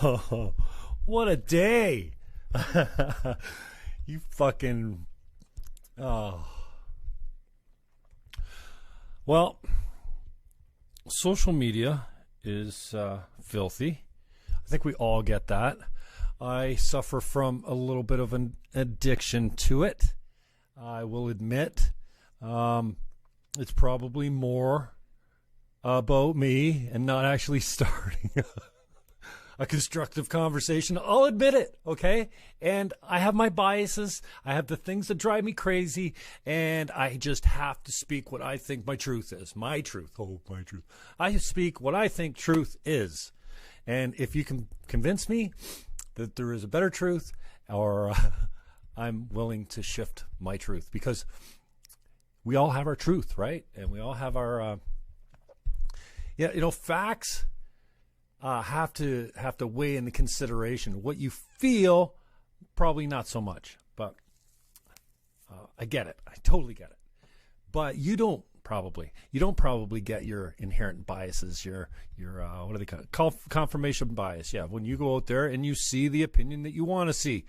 Oh, what a day. You fucking... Oh. Well, social media is filthy. I think we all get that. I suffer from a little bit of an addiction to it. I will admit. It's probably more about me and not actually starting a constructive conversation. I'll admit it, okay? And I have my biases. I have the things that drive me crazy, and I just have to speak what I think my truth is. My truth. Oh, my truth. I speak what I think truth is. And if you can convince me that there is a better truth, or I'm willing to shift my truth, because we all have our truth, right? And we all have our, facts have to weigh into consideration. What you feel, probably not so much, but I get it. I totally get it. But you don't probably get your inherent biases, your what do they call it? Confirmation bias. Yeah, when you go out there and you see the opinion that you want to see.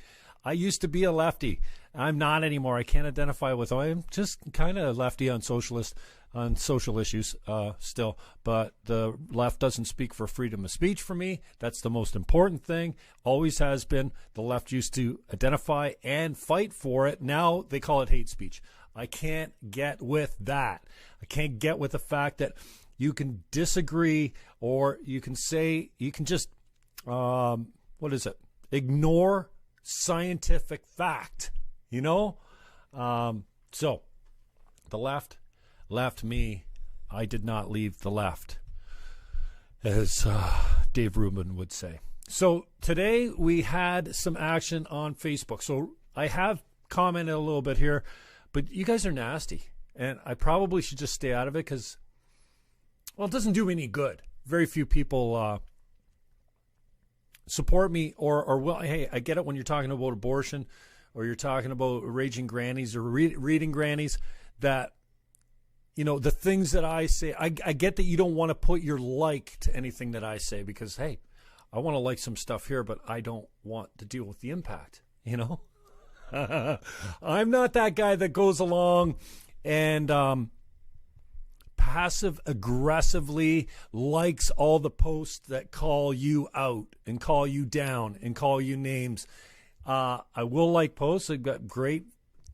I used to be a lefty. I'm not anymore. I can't identify with. I'm just kind of lefty on social issues still. But the left doesn't speak for freedom of speech for me. That's the most important thing. Always has been. The left used to identify and fight for it. Now they call it hate speech. I can't get with that. I can't get with the fact that you can disagree, or you can just ignore scientific fact, so the left left me. I did not leave the left, as Dave Rubin would say. So today we had some action on Facebook. So I have commented a little bit here, but you guys are nasty, and I probably should just stay out of it because, well, it doesn't do me any good. Very few people support me, or well, hey, I get it when you're talking about abortion, or you're talking about raging grannies or reading grannies, that, the things that I say, I get that you don't want to put your like to anything that I say, because, hey, I want to like some stuff here, but I don't want to deal with the impact, I'm not that guy that goes along and passive aggressively likes all the posts that call you out and call you down and call you names. I will like posts. I've got great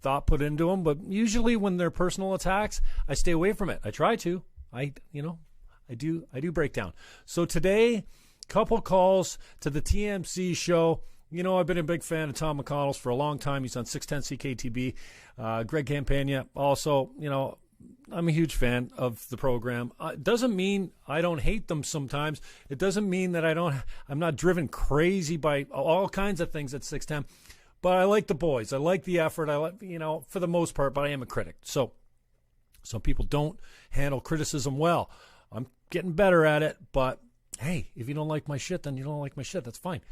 thought put into them, but usually when they're personal attacks, I stay away from it. I try to. I do break down. So today, couple calls to the TMC show. I've been a big fan of Tom McConnell's for a long time. He's on 610 CKTB. Greg Campagna also, I'm a huge fan of the program. It doesn't mean I don't hate them sometimes. It doesn't mean that I'm not driven crazy by all kinds of things at 610. But I like the boys. I like the effort. I like, for the most part, but I am a critic. So some people don't handle criticism well. I'm getting better at it, but hey, if you don't like my shit, then you don't like my shit. That's fine.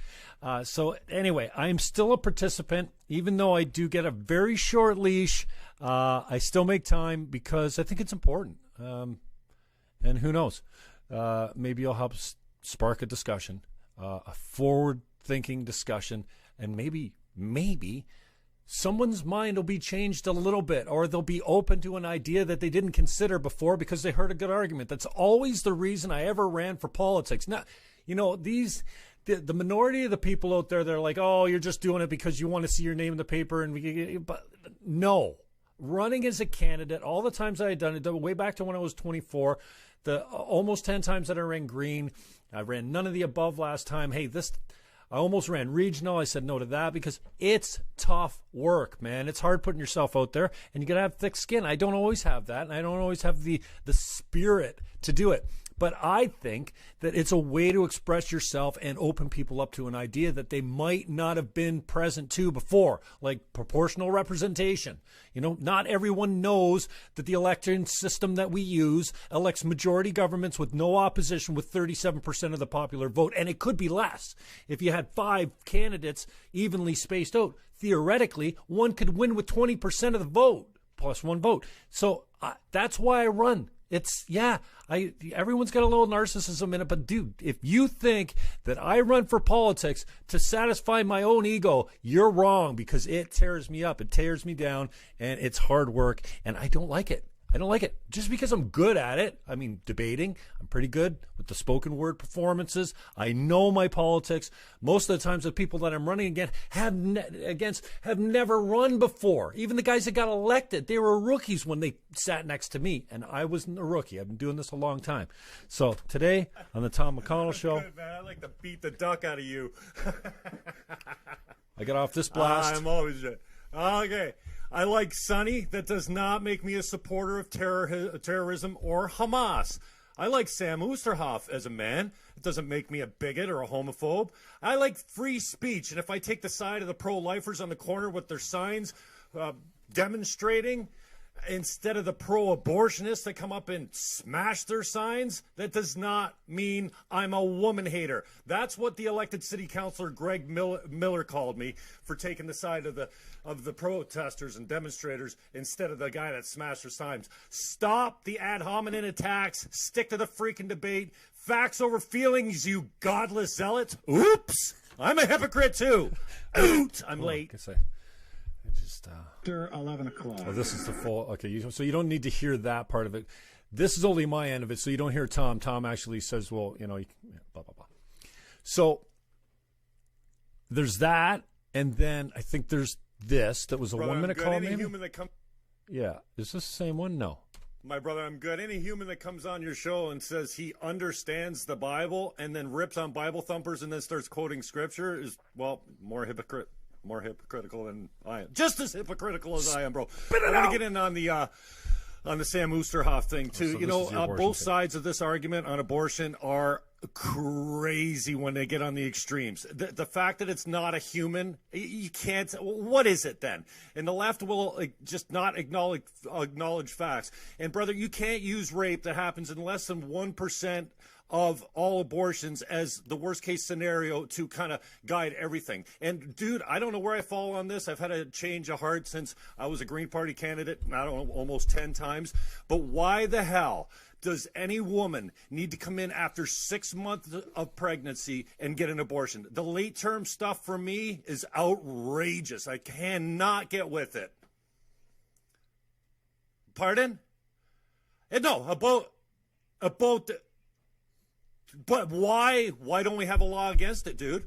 So anyway, I'm still a participant, even though I do get a very short leash. I still make time because I think it's important. And who knows? Maybe I'll help spark a discussion, a forward-thinking discussion, and maybe someone's mind will be changed a little bit, or they'll be open to an idea that they didn't consider before because they heard a good argument. That's always the reason I ever ran for politics. Now, the minority of the people out there, they're like, oh, you're just doing it because you want to see your name in the paper. But no, running as a candidate, all the times I had done it, way back to when I was 24, the almost 10 times that I ran green, I ran none of the above last time. Hey, I almost ran regional. I said no to that because it's tough work, man. It's hard putting yourself out there, and you got to have thick skin. I don't always have that, and I don't always have the spirit to do it. But I think that it's a way to express yourself and open people up to an idea that they might not have been present to before, like proportional representation. Not everyone knows that the election system that we use elects majority governments with no opposition with 37% of the popular vote, and it could be less. If you had 5 candidates evenly spaced out, theoretically, one could win with 20% of the vote, plus 1 vote. So that's why I run. Everyone's got a little narcissism in it, but dude, if you think that I run for politics to satisfy my own ego, you're wrong, because it tears me up, it tears me down, and it's hard work, and I don't like it. I don't like it just because I'm good at it. I mean, debating, I'm pretty good with the spoken word performances. I know my politics. Most of the times the people that I'm running against have never run before. Even the guys that got elected, they were rookies when they sat next to me, and I wasn't a rookie. I've been doing this a long time. So today on the Tom McConnell Show, good, man. I like to beat the duck out of you. I got off this blast. I'm always okay. I like Sonny. That does not make me a supporter of terrorism or Hamas. I like Sam Oosterhoff as a man. It doesn't make me a bigot or a homophobe. I like free speech, and if I take the side of the pro-lifers on the corner with their signs demonstrating instead of the pro-abortionists that come up and smash their signs, that does not mean I'm a woman hater. That's what the elected city councilor Greg Miller called me, for taking the side of the protesters and demonstrators instead of the guy that smashed their signs. Stop the ad hominem attacks. Stick to the freaking debate. Facts over feelings, you godless zealots. Oops! I'm a hypocrite too. Oot! I'm late. After 11 o'clock. Oh, this is the full. Okay, so you don't need to hear that part of it. This is only my end of it, so you don't hear Tom. Tom actually says, well, blah, blah, blah. So there's that, and then I think there's this. That was a 1 minute call, maybe? Yeah. Is this the same one? No. My brother, I'm good. Any human that comes on your show and says he understands the Bible and then rips on Bible thumpers and then starts quoting scripture is, well, more hypocritical than I am. Just as hypocritical as I am, bro. I want to get in on the Sam Oosterhoff thing too. So both sides of this argument on abortion are crazy when they get on the extremes. The fact that it's not a human, you can't. What is it then? And the left will just not acknowledge facts. And brother, you can't use rape that happens in less than 1% of all abortions as the worst case scenario to kind of guide everything. And dude, I don't know where I fall on this. I've had a change of heart since I was a Green Party candidate, I don't know, almost 10 times. But why the hell does any woman need to come in after 6 months of pregnancy and get an abortion? The late term stuff for me is outrageous. I cannot get with it. Pardon? No, about but why don't we have a law against it, dude?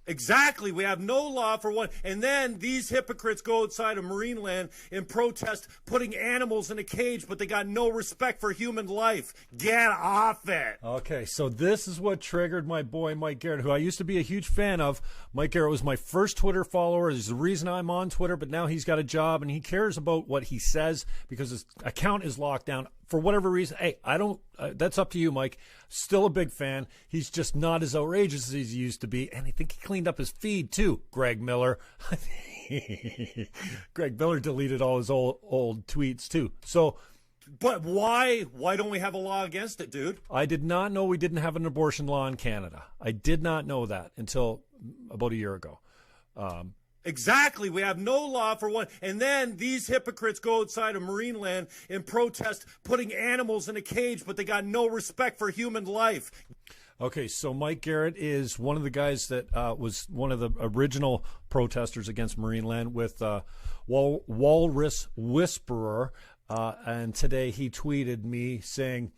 Exactly. We have no law for one. And then these hypocrites go outside of Marineland and protest putting animals in a cage, but they got no respect for human life. Get off it. Okay, so this is what triggered my boy Mike Garrett, who I used to be a huge fan of. Mike Garrett was my first Twitter follower. He's the reason I'm on Twitter, but now he's got a job, and he cares about what he says because his account is locked down. For whatever reason, hey, I don't, that's up to you, Mike. Still a big fan. He's just not as outrageous as he used to be. And I think he cleaned up his feed too, Greg Miller. Greg Miller deleted all his old tweets too. So, but why don't we have a law against it, dude? I did not know we didn't have an abortion law in Canada. I did not know that until about a year ago. Exactly. We have no law for one. And then these hypocrites go outside of Marineland and protest putting animals in a cage, but they got no respect for human life. Okay, so Mike Garrett is one of the guys that was one of the original protesters against Marineland with Walrus Whisperer. And today he tweeted me saying,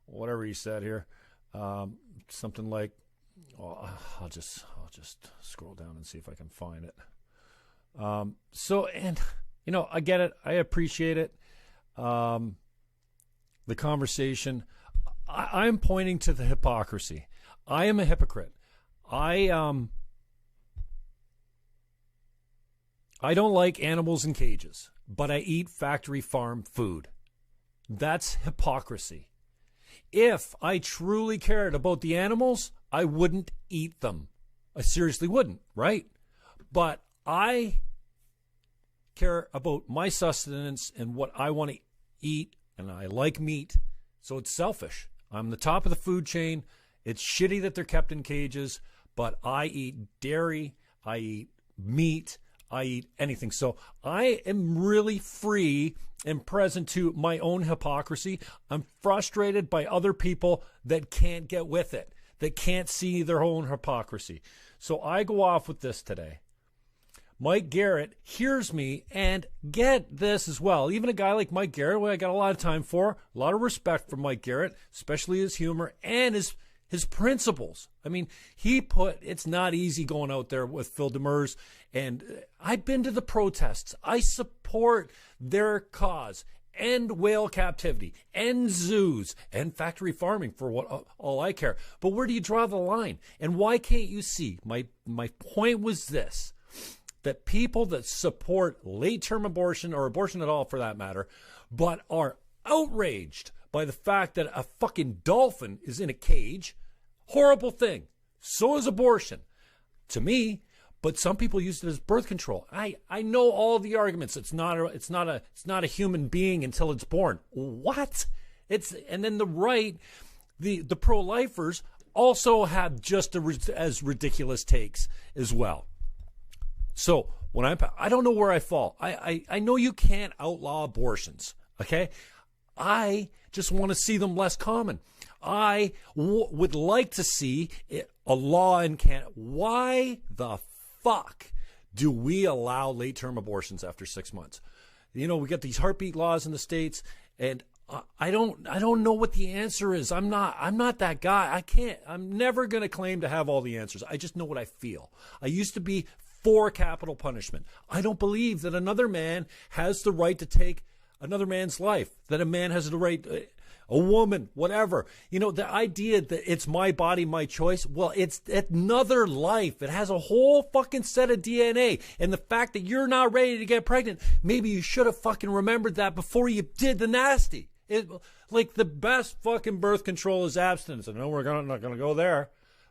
whatever he said here, something like, I'll just scroll down and see if I can find it. I get it. I appreciate it. The conversation. I'm pointing to the hypocrisy. I am a hypocrite. I don't like animals in cages, but I eat factory farm food. That's hypocrisy. If I truly cared about the animals, I wouldn't eat them. I seriously wouldn't, right? But I care about my sustenance and what I want to eat, and I like meat, so it's selfish. I'm the top of the food chain. It's shitty that they're kept in cages, but I eat dairy, I eat meat, I eat anything. So I am really free and present to my own hypocrisy. I'm frustrated by other people that can't get with it, that can't see their own hypocrisy. So I go off with this today. Mike Garrett hears me, and get this as well. Even a guy like Mike Garrett, who I got a lot of time for, a lot of respect for Mike Garrett, especially his humor and his principles. I mean, it's not easy going out there with Phil Demers, and I've been to the protests. I support their cause. End whale captivity, end zoos, end factory farming for all I care. But where do you draw the line? And why can't you see? My point was this, that people that support late-term abortion, or abortion at all for that matter, but are outraged by the fact that a fucking dolphin is in a cage, horrible thing. So is abortion. To me, but some people use it as birth control. I know all the arguments. It's not a human being until it's born. What? And then the right, the pro-lifers also have just as ridiculous takes as well. So when I don't know where I fall. I know you can't outlaw abortions. Okay, I just want to see them less common. I would like to see a law in Canada. Why the fuck do we allow late-term abortions after 6 months? You know, we got these heartbeat laws in the States, and I don't know what the answer is. I'm not that guy. I'm never going to claim to have all the answers. I just know what I feel. I used to be for capital punishment. I don't believe that another man has the right to take another man's life, that a man has the right, a woman, whatever. You know, the idea that it's my body, my choice, well, it's another life. It has a whole fucking set of DNA. And the fact that you're not ready to get pregnant, maybe you should have fucking remembered that before you did the nasty. Like the best fucking birth control is abstinence. I know we're not going to go there.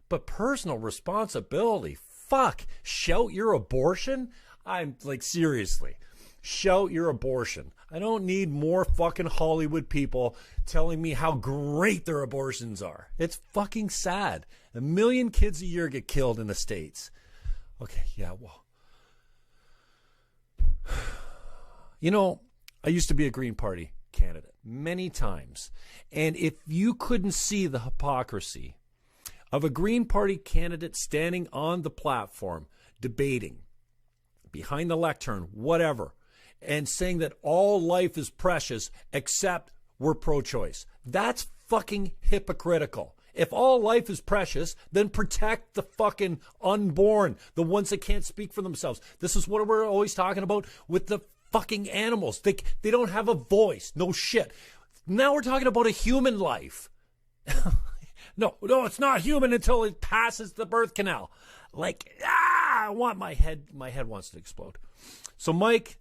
But personal responsibility, fuck, shout your abortion? I'm like, seriously, shout your abortion. I don't need more fucking Hollywood people telling me how great their abortions are. It's fucking sad. 1 million kids a year get killed in the States. Okay, yeah, well. You know, I used to be a Green Party candidate many times. And if you couldn't see the hypocrisy of a Green Party candidate standing on the platform, debating, behind the lectern, whatever, and saying that all life is precious except we're pro-choice. That's fucking hypocritical. If all life is precious, then protect the fucking unborn, the ones that can't speak for themselves. This is what we're always talking about with the fucking animals. They don't have a voice. No shit. Now we're talking about a human life. No, it's not human until it passes the birth canal. Like, I want my head wants to explode. So Mike,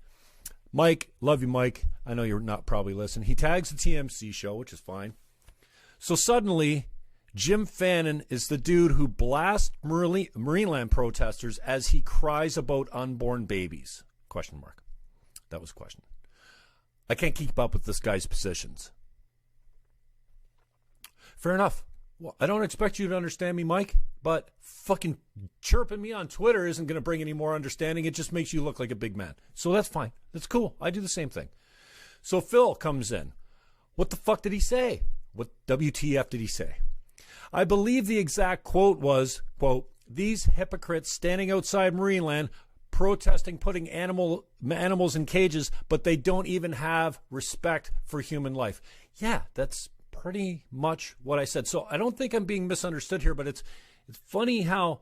love you, Mike. I know you're not probably listening. He tags the TMC show, which is fine. So suddenly, Jim Fannon is the dude who blasts Marineland protesters as he cries about unborn babies. Question mark. That was a question. I can't keep up with this guy's positions. Fair enough. Well, I don't expect you to understand me, Mike, but fucking chirping me on Twitter isn't going to bring any more understanding. It just makes you look like a big man. So that's fine. That's cool. I do the same thing. So Phil comes in. What the fuck did he say? What WTF did he say? I believe the exact quote was, quote, "These hypocrites standing outside Marineland protesting putting animals in cages, but they don't even have respect for human life." Yeah, that's pretty much what I said. So I don't think I'm being misunderstood here, but it's funny how,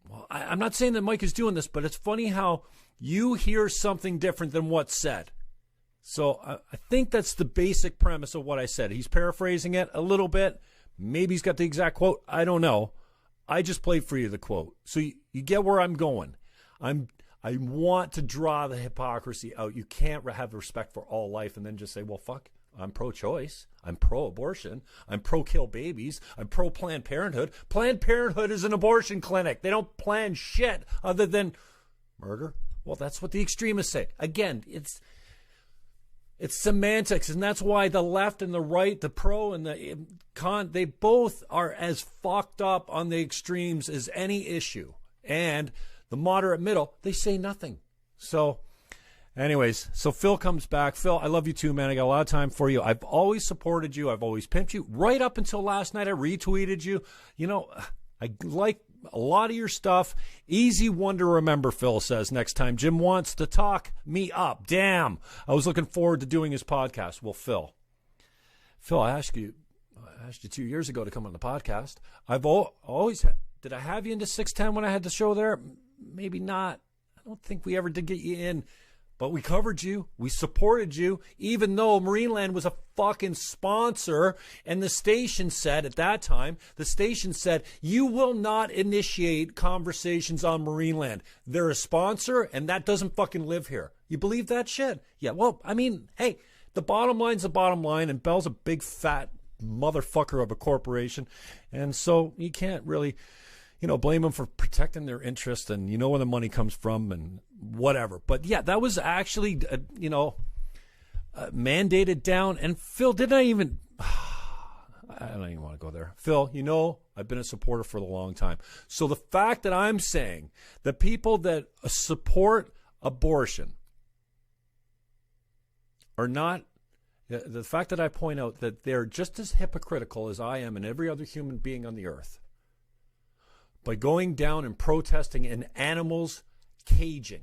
well, I'm not saying that Mike is doing this, but it's funny how you hear something different than what's said. So I think that's the basic premise of what I said. He's paraphrasing it a little bit. Maybe he's got the exact quote. I don't know. I just played for you the quote. So you get where I'm going. I want to draw the hypocrisy out. You can't have respect for all life and then just say, well, fuck, I'm pro-choice. I'm pro-abortion. I'm pro-kill babies. I'm pro-Planned Parenthood. Planned Parenthood is an abortion clinic. They don't plan shit other than murder. Well, that's what the extremists say. Again, it's semantics, and that's why the left and the right, the pro and the con, they both are as fucked up on the extremes as any issue. And the moderate middle, they say nothing. So anyways, so Phil comes back. Phil, I love you too, man. I got a lot of time for you. I've always supported you. I've always pimped you. Right up until last night, I retweeted you. You know, I like a lot of your stuff. Easy one to remember, Phil says next time Jim wants to talk me up. Damn. I was looking forward to doing his podcast. Well, Phil, I asked you 2 years ago to come on the podcast. I've always had. Did I have you into 610 when I had the show there? Maybe not. I don't think we ever did get you in. But we covered you. We supported you, even though Marineland was a fucking sponsor. And the station said, at that time, you will not initiate conversations on Marineland. They're a sponsor, and that doesn't fucking live here. You believe that shit? Yeah, well, I mean, hey, the bottom line's the bottom line, and Bell's a big, fat motherfucker of a corporation. And so you can't really, blame them for protecting their interest, and where the money comes from and whatever. But yeah, that was actually, mandated down. And Phil, I don't even want to go there. Phil, I've been a supporter for a long time. So the fact that I'm saying the people that support abortion are not, the fact that I point out that they're just as hypocritical as I am and every other human being on the earth, by going down and protesting in animals' caging.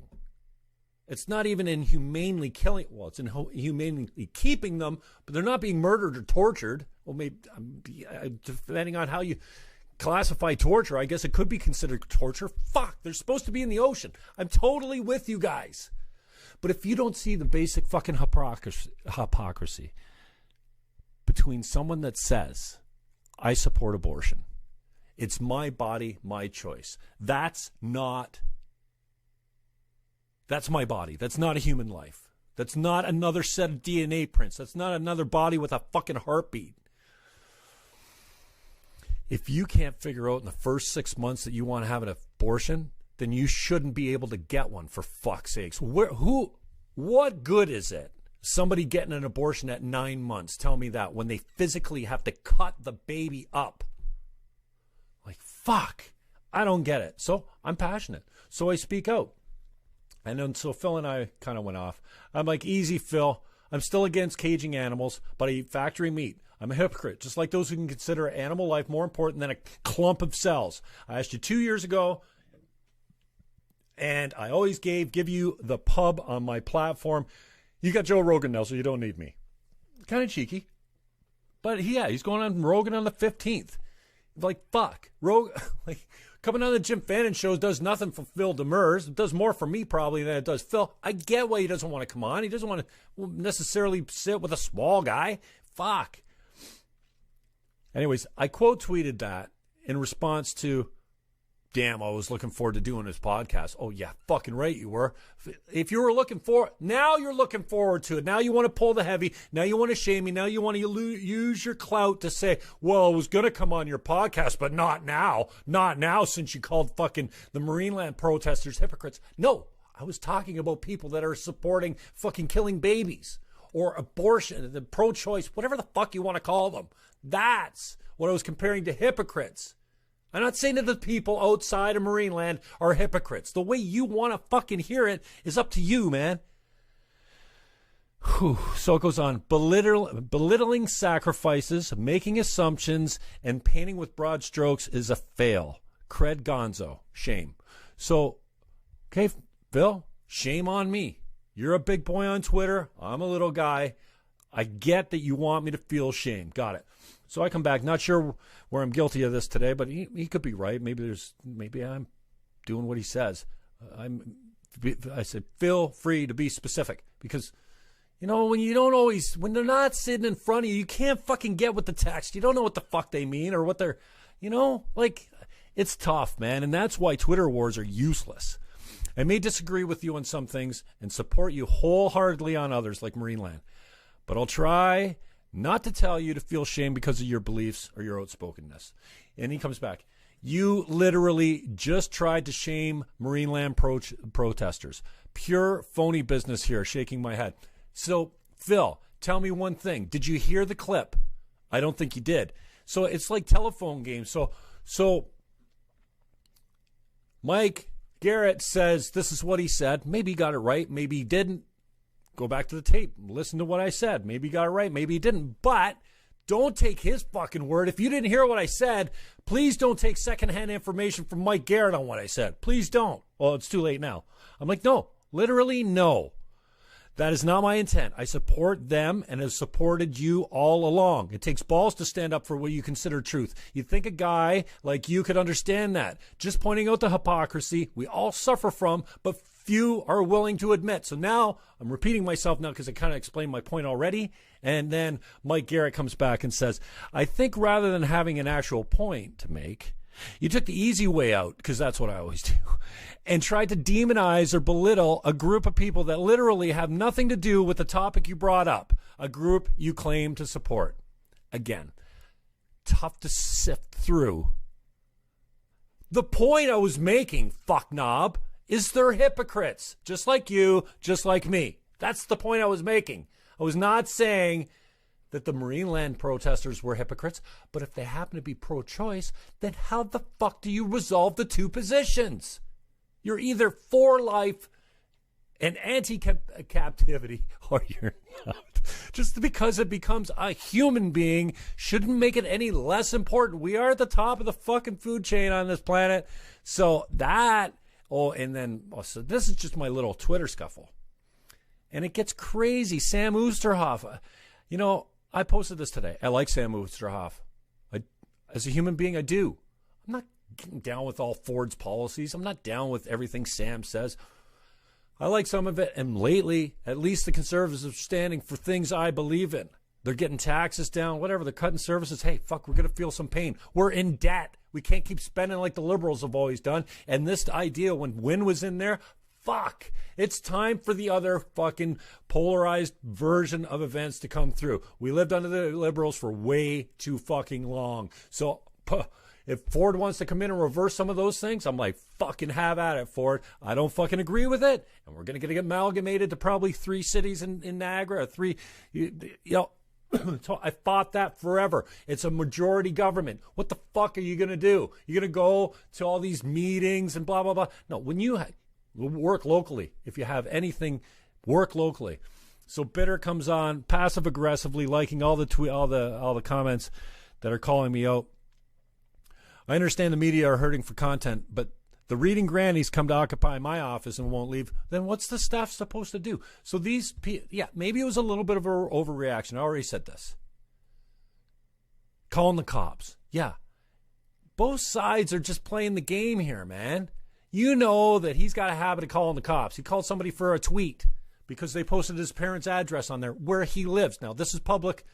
It's not even inhumanely killing. Well, it's inhumanely keeping them, but they're not being murdered or tortured. Well, maybe depending on how you classify torture, I guess it could be considered torture. Fuck, they're supposed to be in the ocean. I'm totally with you guys. But if you don't see the basic fucking hypocrisy between someone that says, I support abortion, it's my body, my choice. That's my body. That's not a human life. That's not another set of DNA prints. That's not another body with a fucking heartbeat. If you can't figure out in the first 6 months that you want to have an abortion, then you shouldn't be able to get one, for fuck's sakes. What good is it? Somebody getting an abortion at 9 months, tell me that, when they physically have to cut the baby up. Like, fuck, I don't get it. So I'm passionate. So I speak out. And then so Phil and I kind of went off. I'm like, easy, Phil. I'm still against caging animals, but I eat factory meat. I'm a hypocrite, just like those who can consider animal life more important than a clump of cells. I asked you 2 years ago, and I always give you the pub on my platform. You got Joe Rogan now, so you don't need me. Kind of cheeky. But he's going on Rogan on the 15th. Like, fuck. Coming on the Jim Fannon Show does nothing for Phil Demers. It does more for me probably than it does Phil. I get why he doesn't want to come on. He doesn't want to necessarily sit with a small guy. Fuck. Anyways, I quote tweeted that in response to, damn, I was looking forward to doing this podcast. Oh, yeah, fucking right you were. If you were now you're looking forward to it. Now you want to pull the heavy. Now you want to shame me. Now you want to use your clout to say, well, I was going to come on your podcast, but not now. Not now, since you called fucking the Marineland protesters hypocrites. No, I was talking about people that are supporting fucking killing babies or abortion, the pro-choice, whatever the fuck you want to call them. That's what I was comparing to hypocrites. I'm not saying that the people outside of Marineland are hypocrites. The way you want to fucking hear it is up to you, man. Whew. So it goes on. Belittling sacrifices, making assumptions, and painting with broad strokes is a fail. Cred Gonzo. Shame. So, okay, Phil, shame on me. You're a big boy on Twitter. I'm a little guy. I get that you want me to feel shame. Got it. So I come back, not sure where I'm guilty of this today, but he could be right. Maybe I'm doing what he says. I said, feel free to be specific, because, when they're not sitting in front of you, you can't fucking get with the text. You don't know what the fuck they mean or what they're, it's tough, man. And that's why Twitter wars are useless. I may disagree with you on some things and support you wholeheartedly on others, like Marineland, but I'll try not to tell you to feel shame because of your beliefs or your outspokenness. And he comes back. You literally just tried to shame Marineland protesters. Pure phony business here, shaking my head. So, Phil, tell me one thing. Did you hear the clip? I don't think you did. So it's like telephone games. So Mike Garrett says this is what he said. Maybe he got it right. Maybe he didn't. Go back to the tape. Listen to what I said. Maybe he got it right. Maybe he didn't. But don't take his fucking word. If you didn't hear what I said, please don't take secondhand information from Mike Garrett on what I said. Please don't. Well, it's too late now. I'm like, no. Literally, no. That is not my intent. I support them and have supported you all along. It takes balls to stand up for what you consider truth. You'd think a guy like you could understand that. Just pointing out the hypocrisy we all suffer from, but few are willing to admit. So now I'm repeating myself now because I kind of explained my point already. And then Mike Garrett comes back and says, I think rather than having an actual point to make, you took the easy way out, because that's what I always do, and tried to demonize or belittle a group of people that literally have nothing to do with the topic you brought up, a group you claim to support. Again, tough to sift through. The point I was making, fuck-knob, is they're hypocrites, just like you, just like me. That's the point I was making. I was not saying that the Marineland protesters were hypocrites, but if they happen to be pro-choice, then how the fuck do you resolve the two positions? You're either for life and anti-captivity, or you're not. Just because it becomes a human being shouldn't make it any less important. We are at the top of the fucking food chain on this planet. So that, so this is just my little Twitter scuffle. And it gets crazy. Sam Oosterhoff, I posted this today. I like Sam Oosterhoff. As a human being, I do. I'm not getting down with all Ford's policies. I'm not down with everything Sam says. I like some of it. And lately, at least the conservatives are standing for things I believe in. They're getting taxes down, whatever. They're cutting services. Hey, fuck, we're going to feel some pain. We're in debt. We can't keep spending like the liberals have always done. And this idea, when Wynn was in there, fuck. It's time for the other fucking polarized version of events to come through. We lived under the liberals for way too fucking long. So if Ford wants to come in and reverse some of those things, I'm like, fucking have at it, Ford. I don't fucking agree with it. And we're going to get amalgamated to probably 3 cities in Niagara. 3, So I fought that forever. It's a majority government. What the fuck are you going to do? You're going to go to all these meetings and blah, blah, blah. No, when you work locally, if you have anything, work locally. So Bitter comes on passive aggressively, liking all the comments that are calling me out. I understand the media are hurting for content, but the reading grannies come to occupy my office and won't leave. Then what's the staff supposed to do? So these people, maybe it was a little bit of an overreaction. I already said this. Calling the cops. Yeah. Both sides are just playing the game here, man. You know that he's got a habit of calling the cops. He called somebody for a tweet because they posted his parents' address on there where he lives. Now, this is public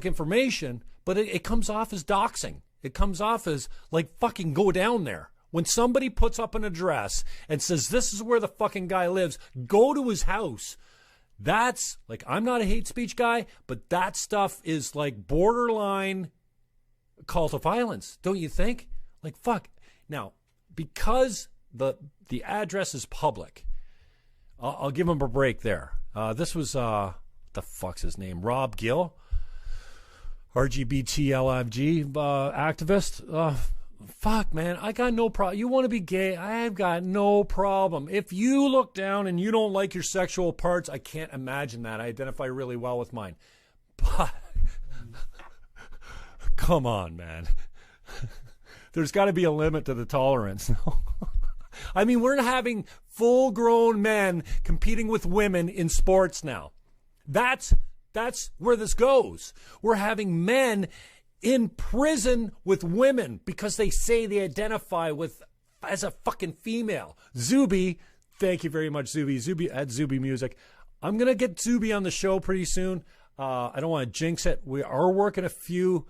information, but it comes off as doxing. It comes off as like, fucking go down there. When somebody puts up an address and says, this is where the fucking guy lives, go to his house. That's like, I'm not a hate speech guy, but that stuff is like borderline call to violence, don't you think? Like, fuck. Now, because the address is public, I'll give him a break there. This was, what the fuck's his name? Rob Gill, RGBTLFG activist. Fuck, man, I got no problem. You want to be gay? I've got no problem. If you look down and you don't like your sexual parts, I can't imagine that. I identify really well with mine. But, come on, man. There's got to be a limit to the tolerance. I mean, we're having full-grown men competing with women in sports now. That's where this goes. We're having men in prison with women because they say they identify with as a fucking female. Zuby, thank you very much, Zuby. Zuby at Zuby Music. I'm gonna get Zuby on the show pretty soon. I don't want to jinx it. We are working a few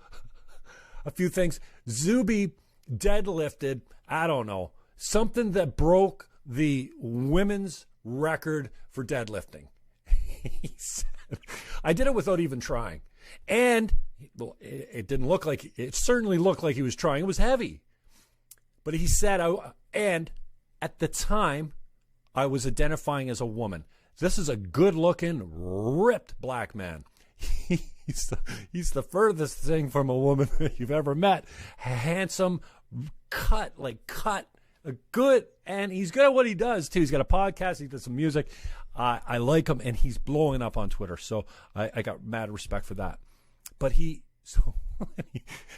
things. Zuby deadlifted, I don't know, something that broke the women's record for deadlifting. He said, I did it without even trying. And it didn't look like, it certainly looked like he was trying. It was heavy. But he said, and at the time, I was identifying as a woman. This is a good-looking, ripped black man. He's the furthest thing from a woman you've ever met. Handsome, cut, and he's good at what he does too. He's got a podcast. He does some music. I like him, and he's blowing up on Twitter. So I got mad respect for that. But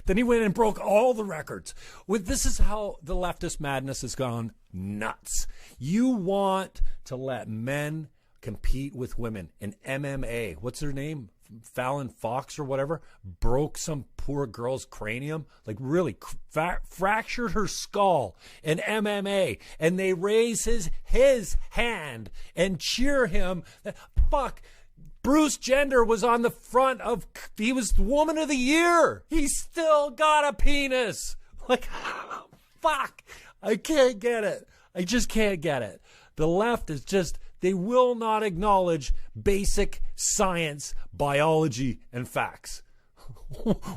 then he went and broke all the records. This is how the leftist madness has gone nuts. You want to let men compete with women in MMA. What's her name? Fallon Fox or whatever, broke some poor girl's cranium, like really fractured her skull in MMA, and they raise his hand and cheer him. Fuck. Bruce Jenner was on the front of, he was Woman of the Year. He still got a penis. Like, fuck. I can't get it. I just can't get it. The left is just, they will not acknowledge basic science, biology, and facts.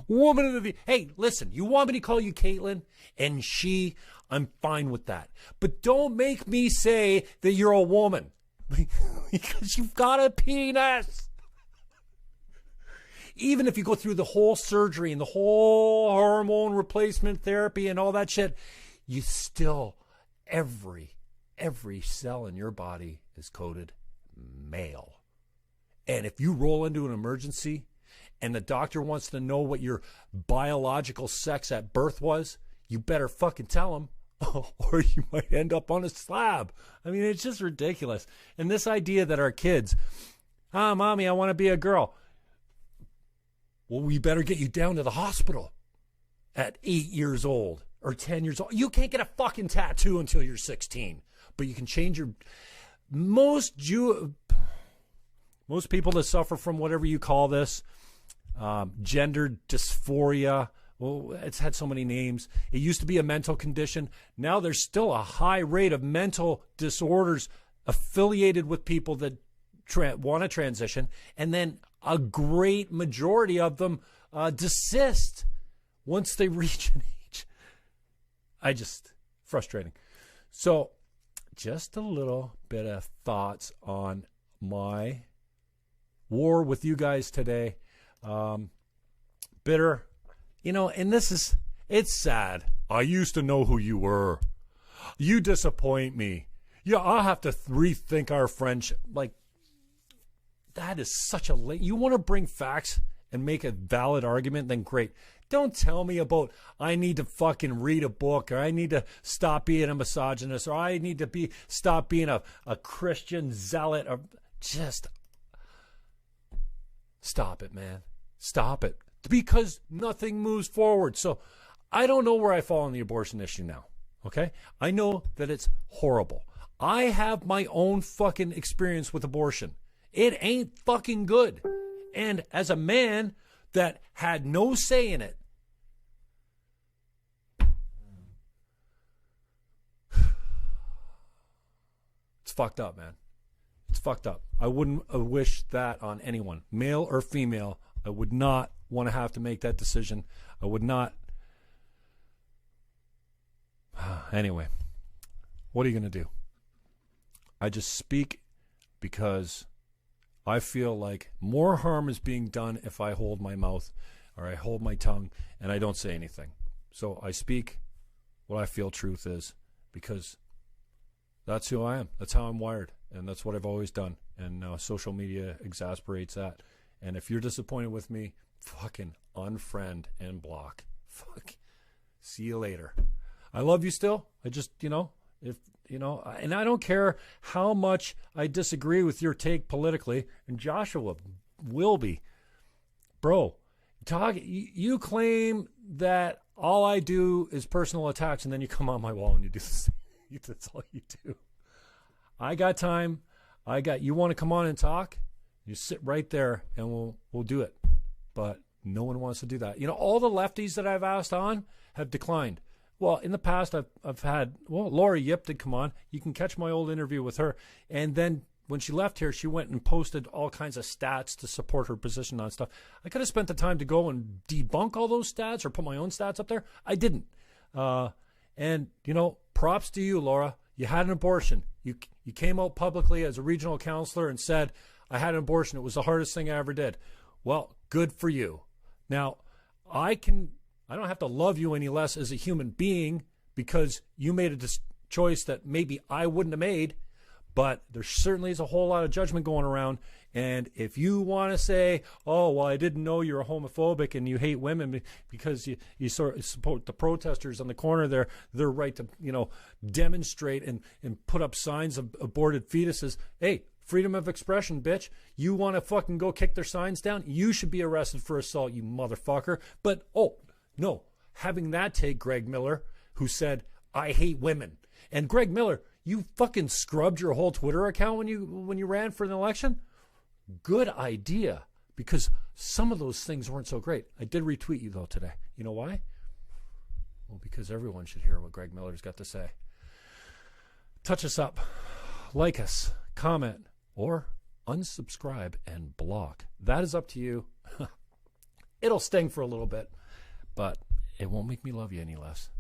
Woman of the... Hey, listen, you want me to call you Caitlin and she? I'm fine with that. But don't make me say that you're a woman. Because you've got a penis. Even if you go through the whole surgery and the whole hormone replacement therapy and all that shit, you still, every cell in your body is coded male. And if you roll into an emergency and the doctor wants to know what your biological sex at birth was, you better fucking tell him, or you might end up on a slab. I mean, it's just ridiculous. And this idea that our kids, mommy, I want to be a girl. Well, we better get you down to the hospital at 8 years old or 10 years old. You can't get a fucking tattoo until you're 16. But you can change your... Most people that suffer from whatever you call this, gender dysphoria, well, it's had so many names. It used to be a mental condition. Now there's still a high rate of mental disorders affiliated with people that want to transition, and then a great majority of them desist once they reach an age. Frustrating. So, just a little bit of thoughts on my war with you guys today. Bitter, and it's sad. I used to know who you were. You disappoint me. Yeah, I'll have to rethink our friendship. Like, that is such a you want to bring facts and make a valid argument, then great. Don't tell me about I need to fucking read a book, or I need to stop being a misogynist, or I need to stop being a Christian zealot, or just stop it, man. Stop it. Because nothing moves forward. So I don't know where I fall on the abortion issue now. Okay? I know that it's horrible. I have my own fucking experience with abortion. It ain't fucking good. And as a man that had no say in it, it's fucked up, man. It's fucked up. I wouldn't wish that on anyone, male or female. I would not want to have to make that decision. I would not. Anyway, what are you going to do? I just speak because I feel like more harm is being done if I hold my mouth or I hold my tongue and I don't say anything. So I speak what I feel truth is, because that's who I am. That's how I'm wired. And that's what I've always done. And social media exasperates that. And if you're disappointed with me, fucking unfriend and block. Fuck. See you later. I love you still. I just, and I don't care how much I disagree with your take politically, and Joshua will be. Bro, you claim that all I do is personal attacks, and then you come on my wall and you do this. That's all you do. I got time. You want to come on and talk? You sit right there and we'll do it. But no one wants to do that. All the lefties that I've asked on have declined. Well, in the past, I've had, Lori Yip did come on. You can catch my old interview with her. And then when she left here, she went and posted all kinds of stats to support her position on stuff. I could have spent the time to go and debunk all those stats or put my own stats up there. I didn't. And props to you, Laura. You had an abortion. You came out publicly as a regional counselor and said, I had an abortion. It was the hardest thing I ever did. Well, good for you. Now, I don't have to love you any less as a human being because you made a choice that maybe I wouldn't have made, but there certainly is a whole lot of judgment going around. And if you want to say, oh, well, I didn't know you're a homophobic and you hate women because you sort of support the protesters on the corner there, their right to, demonstrate and put up signs of aborted fetuses. Hey, freedom of expression, bitch. You want to fucking go kick their signs down? You should be arrested for assault, you motherfucker. But, oh, no, having that take Greg Miller, who said, I hate women. And Greg Miller, you fucking scrubbed your whole Twitter account when you ran for an election? Good idea, because some of those things weren't so great. I did retweet you, though, today. You know why? Well, because everyone should hear what Greg Miller's got to say. Touch us up. Like us. Comment. Or unsubscribe and block. That is up to you. It'll sting for a little bit, but it won't make me love you any less.